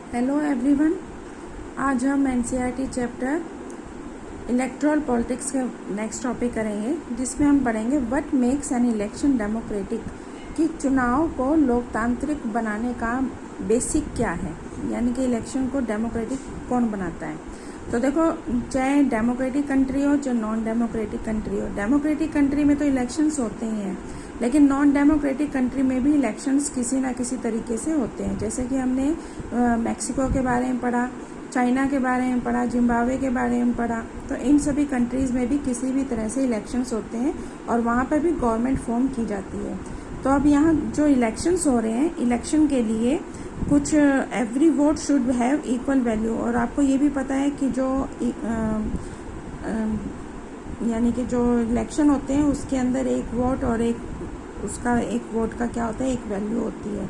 Hello everyone. आज हम NCERT chapter electoral politics के नेक्स्ट टॉपिक करेंगे, जिसमें हम पढ़ेंगे what makes an election democratic, कि चुनाव को लोकतांत्रिक बनाने का बेसिक क्या है, यानी कि इलेक्शन को डेमोक्रेटिक कौन बनाता है। तो देखो, चाहे डेमोक्रेटिक कंट्री हो चाहे नॉन डेमोक्रेटिक कंट्री हो, डेमोक्रेटिक कंट्री में तो इलेक्शंस होते ही हैं, लेकिन नॉन डेमोक्रेटिक कंट्री में भी इलेक्शंस किसी ना किसी तरीके से होते हैं। जैसे कि हमने मैक्सिको के बारे में पढ़ा, चाइना के बारे में पढ़ा, जिम्बाब्वे के बारे में पढ़ा। तो इन सभी कंट्रीज़ में भी किसी भी तरह से इलेक्शंस होते हैं और वहाँ पर भी गवर्नमेंट फॉर्म की जाती है। तो अब यहाँ जो इलेक्शंस हो रहे हैं, इलेक्शन के लिए कुछ every vote should have equal value, और आपको ये भी पता है कि जो यानी कि जो इलेक्शन होते हैं उसके अंदर एक वोट और उसका एक वोट का क्या होता है, एक वैल्यू होती है।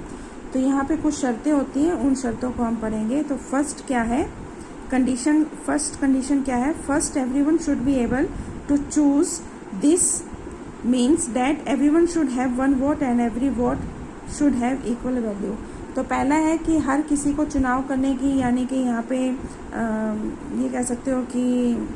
तो यहाँ पे कुछ शर्तें होती हैं, उन शर्तों को हम पढ़ेंगे। तो फर्स्ट क्या है कंडीशन, फर्स्ट कंडीशन क्या है, first everyone should be able to choose, this means that everyone should have one vote and every vote should have equal value. तो पहला है कि हर किसी को चुनाव करने की, यानी कि यहाँ पे ये कह सकते हो कि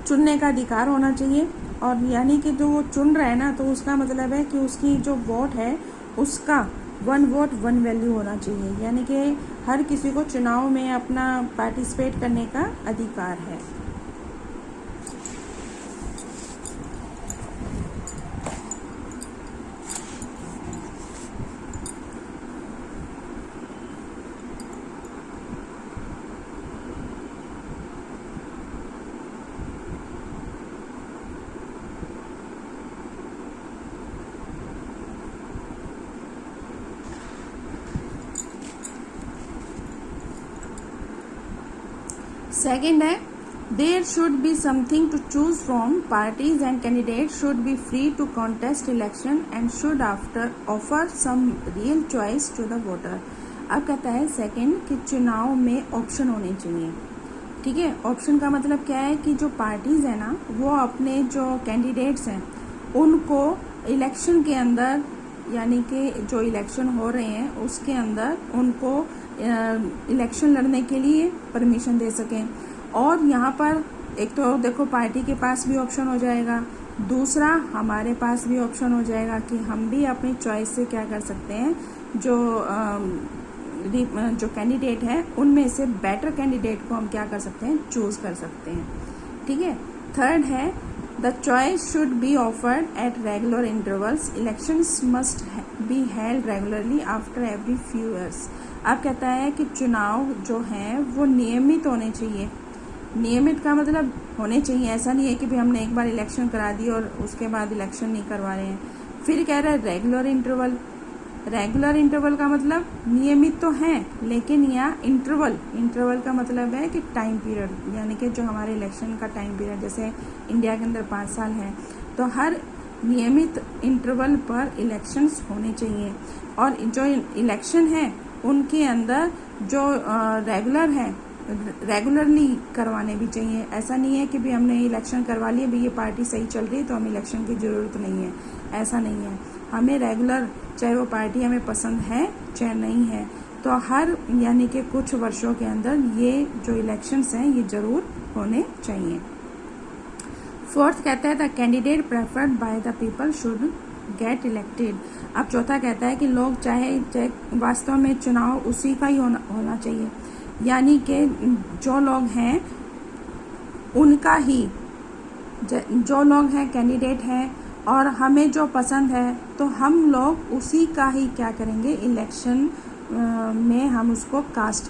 चुनने का अधिकार होना चाहिए, और यानी कि जो वो चुन रहा है ना, तो उसका मतलब है कि उसकी जो वोट है उसका वन वोट वन वैल्यू होना चाहिए, यानी कि हर किसी को चुनाव में अपना पार्टिसिपेट करने का अधिकार है। सेकेंड है, there should be something to choose from, parties and candidate should be free to contest election and should after offer some real choice to the voter. अब कहता है सेकेंड कि चुनाव में ऑप्शन होने चाहिए। ठीक है, ऑप्शन का मतलब क्या है कि जो पार्टीज है ना, वो अपने जो कैंडिडेट्स हैं उनको इलेक्शन के अंदर, यानी कि जो इलेक्शन हो रहे हैं उसके अंदर उनको इलेक्शन लड़ने के लिए परमिशन दे सकें। और यहाँ पर एक तो देखो पार्टी के पास भी ऑप्शन हो जाएगा, दूसरा हमारे पास भी ऑप्शन हो जाएगा कि हम भी अपनी चॉइस से क्या कर सकते हैं, जो कैंडिडेट है उनमें से बेटर कैंडिडेट को हम क्या कर सकते हैं, चूज कर सकते हैं। ठीक है। थर्ड है, the choice should be offered at regular intervals, elections must be held regularly after every few years. अब कहता है कि चुनाव जो हैं वो नियमित होने चाहिए। नियमित का मतलब होने चाहिए, ऐसा नहीं है कि भी हमने एक बार इलेक्शन करा दी और उसके बाद इलेक्शन नहीं करवा रहे हैं। फिर कह रहा है रेगुलर इंटरवल। रेगुलर इंटरवल का मतलब नियमित तो हैं, लेकिन यहाँ इंटरवल का मतलब है कि टाइम पीरियड, यानी कि जो हमारे इलेक्शन का टाइम पीरियड, जैसे इंडिया के अंदर 5 साल है, तो हर नियमित इंटरवल पर इलेक्शंस होने चाहिए। और जो इलेक्शन है उनके अंदर जो रेगुलर है, रेगुलरली करवाने भी चाहिए। ऐसा नहीं है कि भी हमने इलेक्शन करवा लिए, भी ये पार्टी सही चल रही है तो हमें इलेक्शन की ज़रूरत नहीं है, ऐसा नहीं है। हमें रेगुलर, चाहे वो पार्टी हमें पसंद है चाहे नहीं है, तो हर यानी कि कुछ वर्षों के अंदर ये जो इलेक्शंस हैं ये ज़रूर होने चाहिए। फोर्थ कहता है the candidate preferred by the people should get elected. अब चौथा कहता है कि लोग चाहे वास्तव में चुनाव उसी का ही होना चाहिए, यानी कि जो लोग हैं उनका ही, जो लोग हैं कैंडिडेट हैं और हमें जो पसंद है तो हम लोग उसी का ही क्या करेंगे, इलेक्शन में हम उसको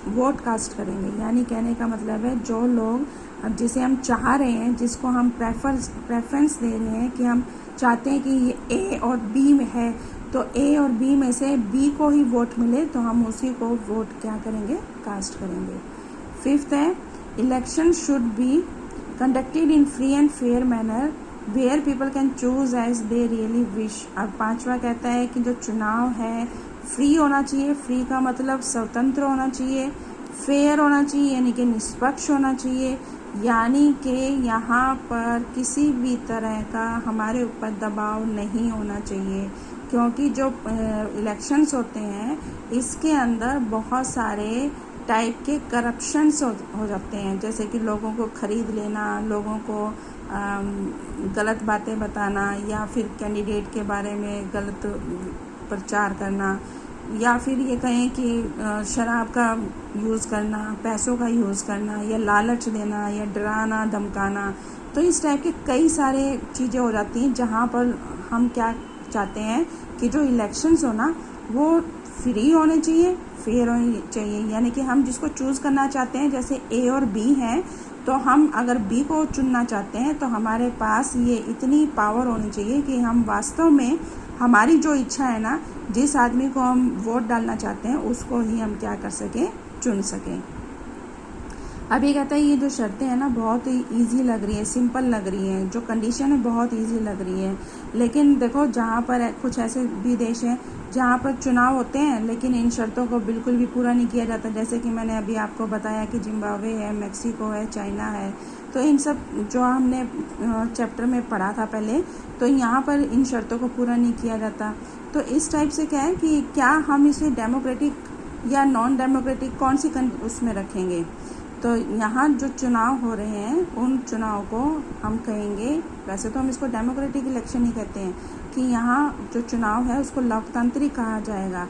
वोट कास्ट करेंगे। यानी कहने का मतलब है जो लोग, अब जिसे हम चाह रहे हैं, जिसको हम प्रेफरेंस दे रहे हैं कि हम चाहते हैं कि ये ए और बी में है, तो ए और बी में से बी को ही वोट मिले, तो हम उसी को वोट क्या करेंगे, कास्ट करेंगे। फिफ्थ है, election should be conducted in free and fair manner where people can choose as they really wish. अब पांचवा कहता है कि जो चुनाव है फ्री होना चाहिए। फ्री का मतलब स्वतंत्र होना चाहिए, फेयर होना चाहिए यानी कि निष्पक्ष होना चाहिए, यानी कि यहाँ पर किसी भी तरह का हमारे ऊपर दबाव नहीं होना चाहिए, क्योंकि जो इलेक्शंस होते हैं इसके अंदर बहुत सारे टाइप के करप्शंस हो जाते हैं, जैसे कि लोगों को खरीद लेना, लोगों को गलत बातें बताना, या फिर कैंडिडेट के बारे में गलत प्रचार करना, या फिर ये कहें कि शराब का यूज़ करना, पैसों का यूज़ करना, या लालच देना, या डराना धमकाना। तो इस टाइप के कई सारे चीज़ें हो जाती हैं जहाँ पर हम क्या चाहते हैं कि जो इलेक्शंस हो ना वो फ्री होने चाहिए, फेयर होनी चाहिए। यानी कि हम जिसको चूज़ करना चाहते हैं, जैसे ए और बी हैं, तो हम अगर बी को चुनना चाहते हैं तो हमारे पास ये इतनी पावर होनी चाहिए कि हम वास्तव में हमारी जो इच्छा है ना, जिस आदमी को हम वोट डालना चाहते हैं उसको ही हम क्या कर सकें, चुन सकें। अब ये कहता है ये जो शर्तें हैं ना बहुत ही ईजी लग रही है, सिंपल लग रही हैं, जो कंडीशन है बहुत ईजी लग रही है, लेकिन देखो जहाँ पर कुछ ऐसे भी देश हैं जहाँ पर चुनाव होते हैं लेकिन इन शर्तों को बिल्कुल भी पूरा नहीं किया जाता। जैसे कि मैंने अभी आपको बताया कि जिम्बाब्वे है, मैक्सिको है, चाइना है। तो इन सब जो हमने चैप्टर में पढ़ा था पहले, तो यहाँ पर इन शर्तों को पूरा नहीं किया जाता। तो इस टाइप से क्या है कि क्या हम इसे डेमोक्रेटिक या नॉन डेमोक्रेटिक कौन सी उसमें रखेंगे। तो यहाँ जो चुनाव हो रहे हैं उन चुनाव को हम कहेंगे, वैसे तो हम इसको डेमोक्रेटिक इलेक्शन ही कहते हैं, कि यहाँ जो चुनाव है उसको लोकतांत्रिक कहा जाएगा,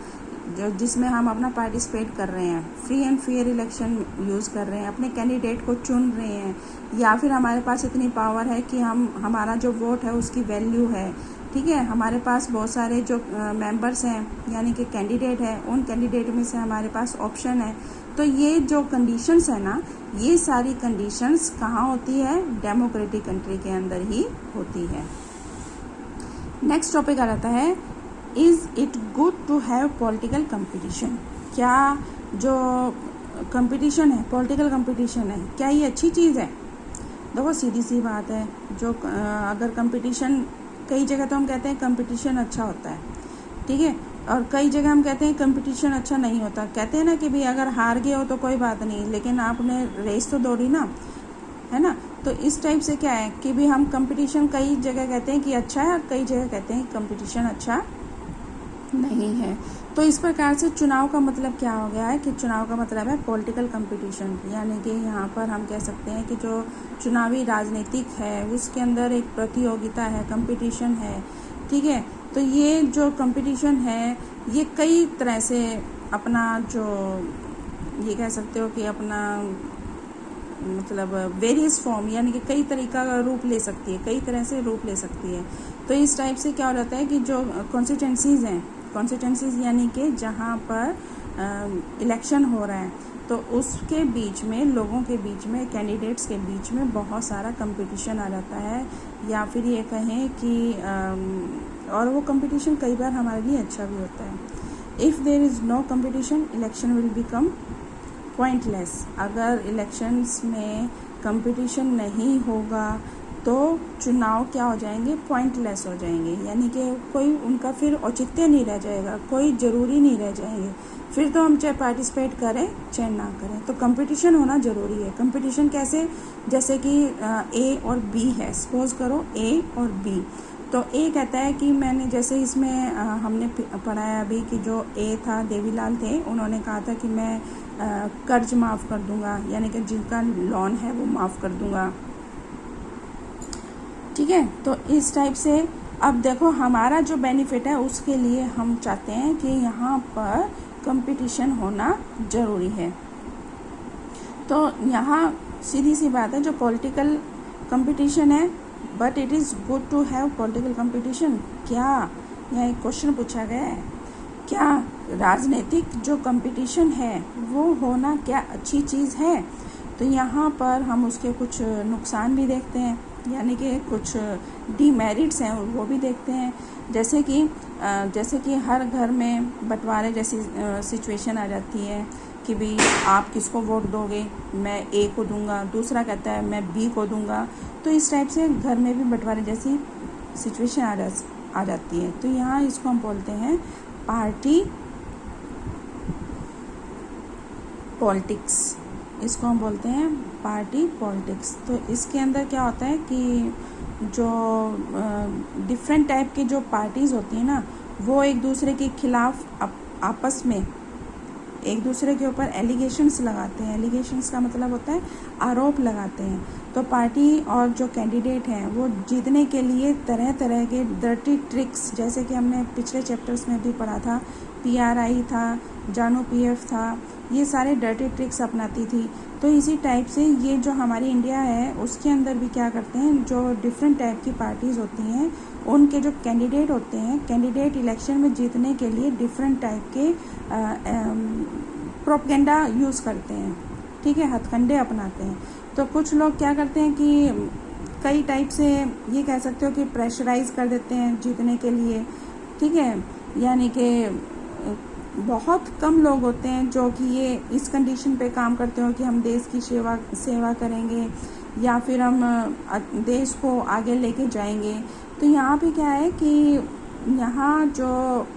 जो जिसमें हम अपना पार्टिसिपेट कर रहे हैं, free and fair election use कर रहे हैं, अपने कैंडिडेट को चुन रहे हैं, या फिर हमारे पास इतनी पावर है कि हमारा जो वोट है उसकी वैल्यू है। ठीक है, हमारे पास बहुत सारे जो मेंबर्स हैं यानी कि कैंडिडेट है, उन कैंडिडेट में से हमारे पास ऑप्शन है। तो ये जो कंडीशंस है ना, ये सारी कंडीशंस कहाँ होती है, डेमोक्रेटिक कंट्री के अंदर ही होती है। नेक्स्ट टॉपिक आ जाता है, is it good to have political competition. क्या जो कंपटीशन है, पॉलिटिकल कंपटीशन है, क्या ये अच्छी चीज़ है। देखो सीधी सी बात है, जो अगर कंपटीशन, कई जगह तो हम कहते हैं कंपटीशन अच्छा होता है, ठीक है, और कई जगह हम कहते हैं कंपटीशन अच्छा नहीं होता। कहते हैं ना कि भाई अगर हार गए हो तो कोई बात नहीं, लेकिन आपने रेस तो दौड़ी ना, है ना। तो इस टाइप से क्या है कि भी हम कंपटीशन कई जगह कहते हैं कि अच्छा है, कई जगह कहते हैं कंपटीशन अच्छा नहीं है। तो इस प्रकार से चुनाव का मतलब क्या हो गया है कि चुनाव का मतलब है पॉलिटिकल कंपटीशन, यानी कि यहाँ पर हम कह सकते हैं कि जो चुनावी राजनीतिक है उसके अंदर एक प्रतियोगिता है, कंपटीशन है। ठीक है, तो ये जो कंपटीशन है ये कई तरह से अपना जो ये कह सकते हो कि अपना मतलब वेरियस फॉर्म, यानी कि कई तरीका का रूप ले सकती है, कई तरह से रूप ले सकती है। तो इस टाइप से क्या हो जाता है कि जो कॉन्स्टिट्यूंसीज हैं, कॉन्स्टिट्यूंसीज यानी कि जहाँ पर इलेक्शन हो रहा है, तो उसके बीच में, लोगों के बीच में, कैंडिडेट्स के बीच में बहुत सारा कंपटीशन आ जाता है, या फिर ये कहें कि और वो कंपटीशन कई बार हमारे लिए अच्छा भी होता है। If there is no competition election will become pointless. अगर इलेक्शंस में कंपटीशन नहीं होगा तो चुनाव क्या हो जाएंगे, पॉइंटलेस हो जाएंगे, यानी कि कोई उनका फिर औचित्य नहीं रह जाएगा, कोई ज़रूरी नहीं रह जाएंगे। फिर तो हम चाहे पार्टिसिपेट करें चाहे ना करें, तो कंपटीशन होना ज़रूरी है। कंपटीशन कैसे, जैसे कि ए और बी है, सपोज करो ए और बी। तो ए कहता है कि मैंने, जैसे इसमें हमने पढ़ा है अभी कि जो ए था, देवीलाल थे, उन्होंने कहा था कि मैं कर्ज माफ़ कर दूंगा, यानी कि जिनका लोन है वो माफ़ कर दूंगा। ठीक है, तो इस टाइप से अब देखो हमारा जो बेनिफिट है उसके लिए हम चाहते हैं कि यहाँ पर कंपटीशन होना ज़रूरी है। तो यहाँ सीधी सी बात है, जो पॉलिटिकल कंपटीशन है, but it is good to have political competition. क्या यहाँ एक क्वेश्चन पूछा गया है, क्या राजनीतिक जो कंपटीशन है वो होना क्या अच्छी चीज़ है। तो यहाँ पर हम उसके कुछ नुकसान भी देखते हैं, यानी कि कुछ डीमेरिट्स हैं वो भी देखते हैं। जैसे कि हर घर में बंटवारे जैसी सिचुएशन आ जाती है कि भाई आप किसको वोट दोगे, मैं ए को दूंगा, दूसरा कहता है मैं बी को दूंगा। तो इस टाइप से घर में भी बंटवारे जैसी सिचुएशन आ जाती है। तो यहाँ इसको हम बोलते हैं पार्टी पॉलिटिक्स, इसको हम बोलते हैं पार्टी पॉलिटिक्स। तो इसके अंदर क्या होता है कि जो डिफरेंट टाइप की जो पार्टीज़ होती हैं ना, वो एक दूसरे के खिलाफ आपस में एक दूसरे के ऊपर एलिगेशंस लगाते हैं। एलिगेशंस का मतलब होता है आरोप लगाते हैं। तो पार्टी और जो कैंडिडेट हैं वो जीतने के लिए तरह तरह के डर्टी ट्रिक्स, जैसे कि हमने पिछले चैप्टर्स में भी पढ़ा था, PRI था, जानू PF था, ये सारे डर्टी ट्रिक्स अपनाती थी। तो इसी टाइप से ये जो हमारी इंडिया है उसके अंदर भी क्या करते हैं, जो डिफरेंट टाइप की पार्टीज़ होती हैं उनके जो कैंडिडेट होते हैं, कैंडिडेट इलेक्शन में जीतने के लिए डिफरेंट टाइप के प्रोपेगेंडा यूज़ करते हैं, ठीक है, हथकंडे अपनाते हैं। तो कुछ लोग क्या करते हैं कि कई टाइप से ये कह सकते हो कि प्रेशराइज कर देते हैं जीतने के लिए, ठीक है, यानी कि बहुत कम लोग होते हैं जो कि ये इस कंडीशन पे काम करते हो कि हम देश की सेवा करेंगे या फिर हम देश को आगे लेके जाएंगे। तो यहाँ पे क्या है कि यहाँ जो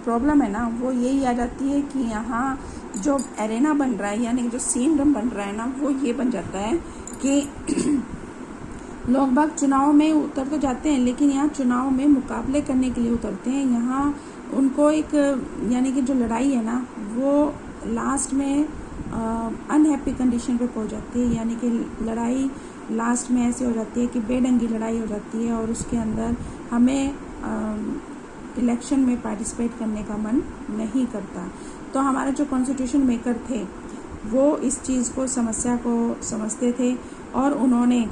प्रॉब्लम है ना वो यही आ जाती है कि यहाँ जो एरेना बन रहा है, यानी कि जो सीन बन रहा है ना, वो ये बन जाता है कि लोग बाग चुनाव में उतर तो जाते हैं, लेकिन यहाँ चुनाव में मुकाबले करने के लिए उतरते हैं। यहाँ उनको एक यानी कि जो लड़ाई है ना वो लास्ट में अनहैप्पी कंडीशन पे पहुँच जाती है, यानी कि लड़ाई लास्ट में ऐसे हो जाती है कि बेढंगी लड़ाई हो जाती है और उसके अंदर हमें इलेक्शन में पार्टिसिपेट करने का मन नहीं करता। तो हमारे जो कॉन्स्टिट्यूशन मेकर थे वो इस चीज़ को, समस्या को समझते थे और उन्होंने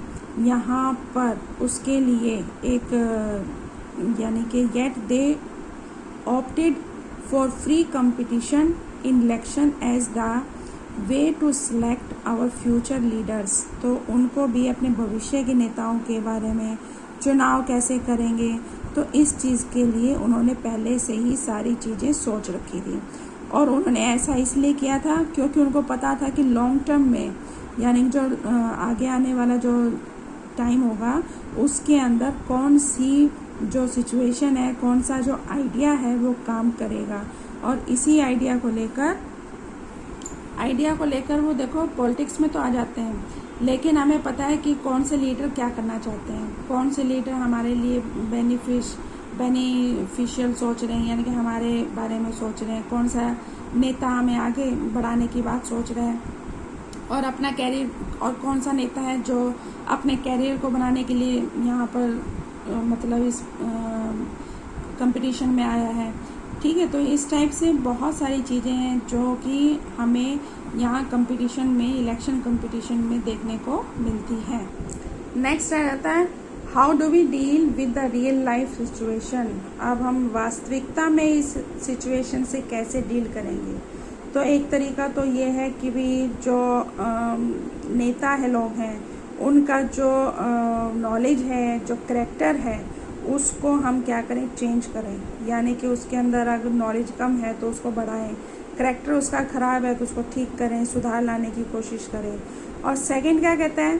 यहाँ पर उसके लिए एक यानी कि yet they opted for free competition in election as the way to select our future leaders. तो उनको भी अपने भविष्य के नेताओं के बारे में, चुनाव कैसे करेंगे, तो इस चीज़ के लिए उन्होंने पहले से ही सारी चीज़ें सोच रखी थी। और उन्होंने ऐसा इसलिए किया था क्योंकि उनको पता था कि लॉन्ग टर्म में, यानी जो आगे आने वाला जो टाइम होगा उसके अंदर कौन सी जो सिचुएशन है, कौन सा जो आइडिया है वो काम करेगा। और इसी आइडिया को लेकर वो देखो पॉलिटिक्स में तो आ जाते हैं, लेकिन हमें पता है कि कौन से लीडर क्या करना चाहते हैं, कौन से लीडर हमारे लिए बेनिफिशियल सोच रहे हैं, यानी कि हमारे बारे में सोच रहे हैं, कौन सा नेता हमें आगे बढ़ाने की बात सोच रहे हैं और अपना कैरियर, और कौन सा नेता है जो अपने कैरियर को बनाने के लिए यहाँ पर मतलब इस कंपटीशन में आया है, ठीक है। तो इस टाइप से बहुत सारी चीज़ें हैं जो कि हमें यहाँ कंपटीशन में, इलेक्शन कंपटीशन में देखने को मिलती है। नेक्स्ट आ जाता है how do we deal with the real life situation. अब हम वास्तविकता में इस सिचुएशन से कैसे डील करेंगे। तो एक तरीका तो ये है कि भी जो नेता है, लोग हैं, उनका जो नॉलेज है, जो करेक्टर है, उसको हम क्या करें, चेंज करें। यानी कि उसके अंदर अगर नॉलेज कम है तो उसको बढ़ाएं, करेक्टर उसका ख़राब है तो उसको ठीक करें, सुधार लाने की कोशिश करें। और सेकंड क्या कहता है,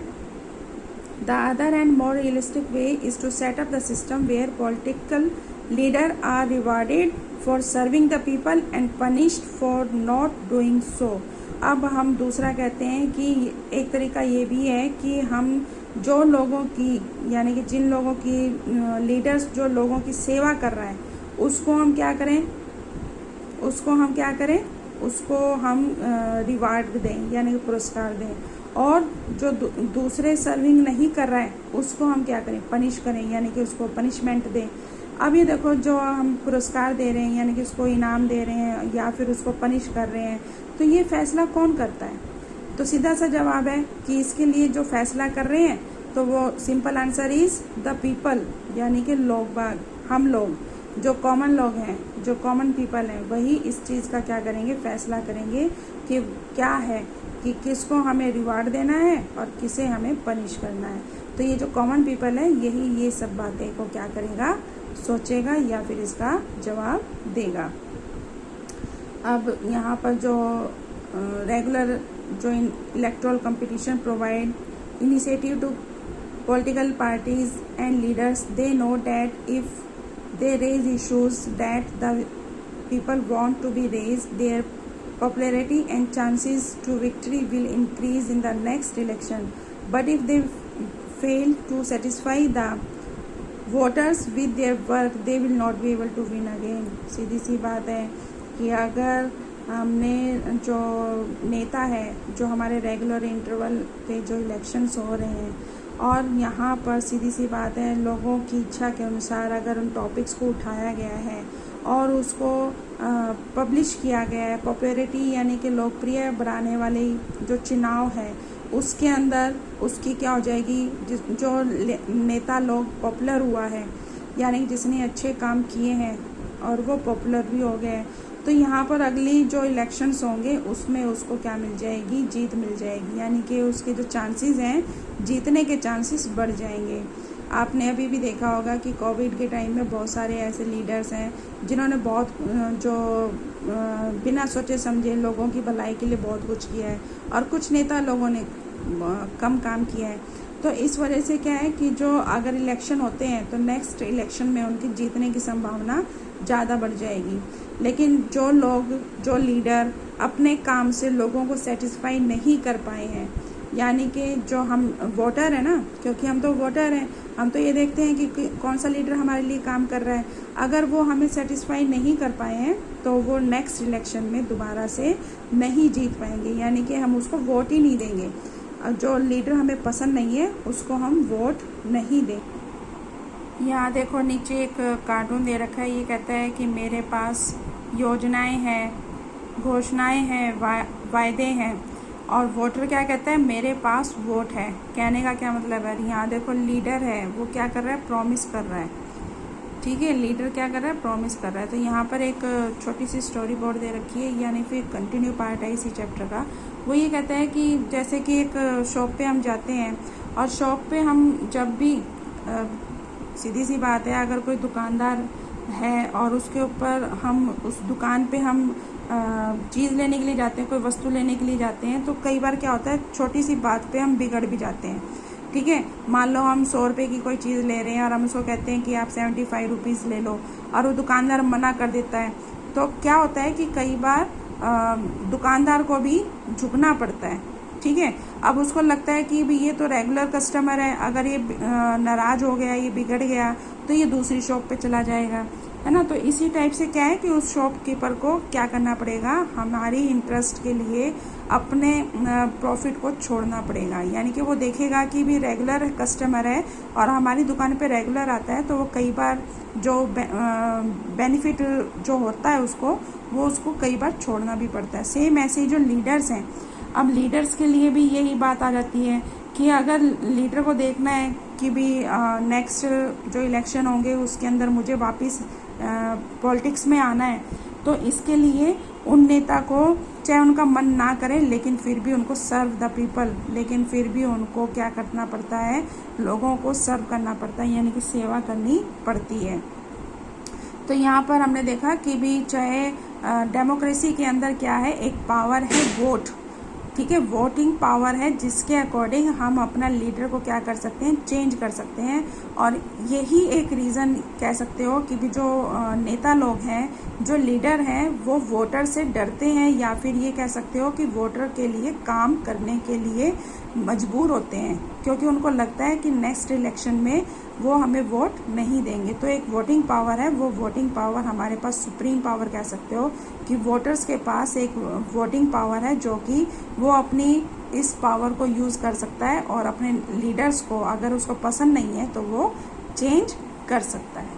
the other and more realistic way is to set up the system where political leader are rewarded for serving the people and punished for not doing so. अब हम दूसरा कहते हैं कि एक तरीका ये भी है कि हम जो लोगों की, यानी कि जिन लोगों की लीडर्स जो लोगों की सेवा कर रहा है उसको हम क्या करें, उसको हम रिवार्ड दें, यानी कि पुरस्कार दें। और जो दूसरे सर्विंग नहीं कर रहा है उसको हम क्या करें, पनिश करें, यानी कि उसको पनिशमेंट दें। अब ये देखो, जो हम पुरस्कार दे रहे हैं यानी कि उसको इनाम दे रहे हैं या फिर उसको पनिश कर रहे हैं, तो ये फैसला कौन करता है। तो सीधा सा जवाब है कि इसके लिए जो फैसला कर रहे हैं तो वो simple answer is the people, यानी कि लोग बाग, हम लोग, जो कॉमन लोग हैं, जो कॉमन पीपल हैं, वही इस चीज़ का क्या करेंगे, फैसला करेंगे कि क्या है, कि किसको हमें रिवार्ड देना है और किसे हमें पनिश करना है। तो ये जो कॉमन पीपल है यही ये सब बातें को क्या करेगा, सोचेगा या फिर इसका जवाब देगा। अब यहाँ पर जो रेगुलर जो electoral competition provide initiative to political parties and leaders, they know that if they raise issues that the people want to be raised, their popularity and chances to victory will increase in the next election. But if they fail to satisfy the voters with their work they will not be able to win again. सीधी सी बात है कि अगर हमने जो नेता है, जो हमारे रेगुलर इंटरवल पे जो इलेक्शंस हो रहे हैं, और यहाँ पर सीधी सी बात है लोगों की इच्छा के अनुसार अगर उन टॉपिक्स को उठाया गया है और उसको पब्लिश किया गया है, पॉपुलैरिटी यानी कि लोकप्रिय बनाने वाले जो चुनाव है उसके अंदर उसकी क्या हो जाएगी, जो नेता लोग पॉपुलर हुआ है यानी जिसने अच्छे काम किए हैं और वो पॉपुलर भी हो गए, तो यहाँ पर अगली जो इलेक्शंस होंगे उसमें उसको क्या मिल जाएगी, जीत मिल जाएगी, यानी कि उसके जो चांसेस हैं जीतने के चांसेस बढ़ जाएंगे। आपने अभी भी देखा होगा कि कोविड के टाइम में बहुत सारे ऐसे लीडर्स हैं जिन्होंने बहुत जो बिना सोचे समझे लोगों की भलाई के लिए बहुत कुछ किया है, और कुछ नेता लोगों ने कम काम किया है। तो इस वजह से क्या है कि जो अगर इलेक्शन होते हैं तो नेक्स्ट इलेक्शन में उनकी जीतने की संभावना ज़्यादा बढ़ जाएगी। लेकिन जो लीडर अपने काम से लोगों को सेटिस्फाई नहीं कर पाए हैं, यानी कि जो हम वोटर है ना, क्योंकि हम तो वोटर हैं, हम तो ये देखते हैं कि कौन सा लीडर हमारे लिए काम कर रहा है, अगर वो हमें सेटिस्फाई नहीं कर पाए हैं तो वो नेक्स्ट इलेक्शन में दोबारा से नहीं जीत पाएंगे, यानी कि हम उसको वोट ही नहीं देंगे। जो लीडर हमें पसंद नहीं है उसको हम वोट नहीं देंगे। यहाँ देखो नीचे एक कार्टून दे रखा है, ये कहता है कि मेरे पास योजनाएं हैं, घोषणाएं हैं, वायदे हैं, और वोटर क्या कहता है, मेरे पास वोट है। कहने का क्या मतलब है, यहाँ देखो लीडर है वो क्या कर रहा है, प्रॉमिस कर रहा है, ठीक है, लीडर क्या कर रहा है, प्रॉमिस कर रहा है। तो यहाँ पर एक छोटी सी स्टोरी बोर्ड दे रखी है, यानी फिर कंटिन्यू पार्ट है इसी चैप्टर का। वो ये कहता है कि जैसे कि एक शॉप पे हम जाते हैं, और शॉप पे हम जब भी सीधी सी बात है अगर कोई दुकानदार है और उसके ऊपर हम उस दुकान पे हम चीज़ लेने के लिए जाते हैं, कोई वस्तु लेने के लिए जाते हैं, तो कई बार क्या होता है छोटी सी बात पे हम बिगड़ भी जाते हैं, ठीक है। मान लो हम 100 रुपये की कोई चीज़ ले रहे हैं और हम उसको कहते हैं कि आप 75 रुपीज़ ले लो, और वो दुकानदार मना कर देता है, तो क्या होता है कि कई बार दुकानदार को भी झुकना पड़ता है, ठीक है। अब उसको लगता है कि भी ये तो रेगुलर कस्टमर है, अगर ये नाराज़ हो गया, ये बिगड़ गया, तो ये दूसरी शॉप पे चला जाएगा, है ना। तो इसी टाइप से क्या है कि उस शॉपकीपर को क्या करना पड़ेगा, हमारी इंटरेस्ट के लिए अपने प्रॉफिट को छोड़ना पड़ेगा, यानी कि वो देखेगा कि भी रेगुलर कस्टमर है और हमारी दुकान पे रेगुलर आता है, तो वो कई बार जो बेनिफिट जो होता है उसको कई बार छोड़ना भी पड़ता है। सेम ऐसे ही जो लीडर्स हैं, अब लीडर्स के लिए भी यही बात आ जाती है कि अगर लीडर को देखना है कि भी नेक्स्ट जो इलेक्शन होंगे उसके अंदर मुझे वापस पॉलिटिक्स में आना है, तो इसके लिए उन नेता को चाहे उनका मन ना करे लेकिन फिर भी उनको सर्व द पीपल, लेकिन फिर भी उनको क्या करना पड़ता है, लोगों को सर्व करना पड़ता है, यानी कि सेवा करनी पड़ती है। तो यहाँ पर हमने देखा कि भी चाहे डेमोक्रेसी के अंदर क्या है, एक पावर है वोट, ठीक है, वोटिंग पावर है जिसके अकॉर्डिंग हम अपना लीडर को क्या कर सकते हैं, चेंज कर सकते हैं। और यही एक रीज़न कह सकते हो कि भी जो नेता लोग हैं, जो लीडर हैं, वो वोटर से डरते हैं, या फिर ये कह सकते हो कि वोटर के लिए काम करने के लिए मजबूर होते हैं, क्योंकि उनको लगता है कि नेक्स्ट इलेक्शन में वो हमें वोट नहीं देंगे। तो एक वोटिंग पावर है, वो वोटिंग पावर हमारे पास सुप्रीम पावर कह सकते हो कि वोटर्स के पास एक वोटिंग पावर है, जो कि वो अपनी इस पावर को यूज़ कर सकता है और अपने लीडर्स को अगर उसको पसंद नहीं है तो वो चेंज कर सकता है।